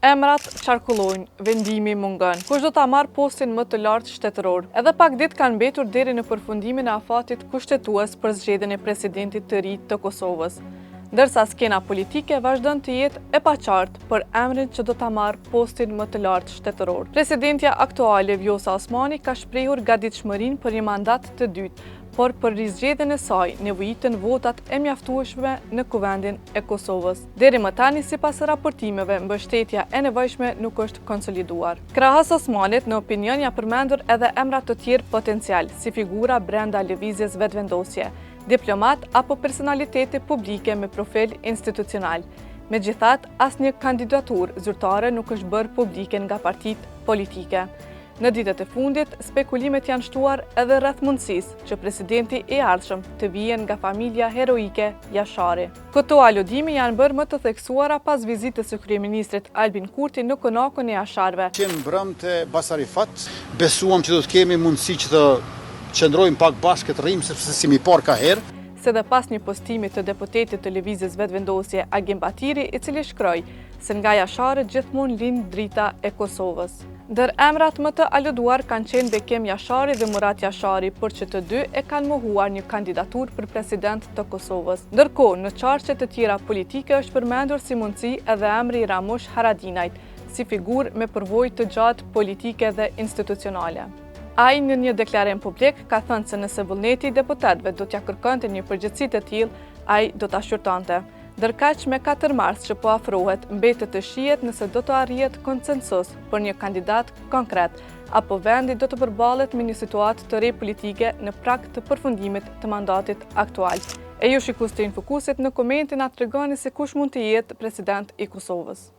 Emrat qarkullojnë, vendimi mungon. Kush do ta marrë postin më të lartë shtetëror? Edhe pak ditë kanë mbetur deri në përfundimin e afatit kushtetues për zgjedhjen e presidentit të ri të Kosovës. Ndërsa skena politike vazhdon të jetë e paqartë për emrin që do ta marrë postin më të lartë shtetëror. Presidentja aktuale Vjosa Osmani ka shprehur gatishmërinë për një mandat të dytë, por për rizgjedhjen e saj nevojiten votat e mjaftueshme në kuvendin e Kosovës. Deri më tani, sipas raportimeve, mbështetja e nevojshme nuk është konsoliduar. Krahas Osmanit, në opinion ja përmendur edhe emra të tjerë potencial, si figura brenda lëvizjes vetëvendosje, diplomat apo personalitete publike me profil institucional. Megjithatë, asnjë kandidaturë zyrtare nuk është bërë publike nga partitë politike. Në ditët e fundit, spekulimet janë shtuar edhe rreth mundësisë që presidenti i ardhshëm të vijë nga familja heroike Jashari. Këto aludime janë bërë më të theksuara pas vizitës së kryeministrit Albin Kurti në konakun e Jasharëve. Qenë mbrëmë të Basarifat, besuam që do të kemi mundësi që të qëndrojmë pak bashkë të rrimë, sepse si mi par ka herë. Se dhe pas një postimi të deputetit të lëvizjes vetëvendosje Agim Batiri, i cili shkroi se nga Jashari gjithmonë lind drita e Kosovës. Ndër emrat më të aluduar kanë qenë Bekem Jashari dhe Murat Jashari, por që të dy e kanë mohuar një kandidaturë për president të Kosovës. Ndërkohë, në çarqe të tjera politike është përmendur si mundësi edhe emri Ramush Haradinajt, si figurë me përvojë të gjatë politike dhe institucionale. Ai në një deklarim publik ka thënë se nëse vullneti i deputetëve do t'ja kërkonte një përgjegjësi të tillë, ai do ta shqyrtonte. Ndërkaq me 4 mars që po afrohet, mbetet të shihet nëse do të arrihet konsensus për një kandidat konkret, apo vendi do të përballet me një situatë të re politike në prag të përfundimit të mandatit aktual. E ju shikues të Infokusit, në komente na tregoni se kush mund të jetë president i Kosovës.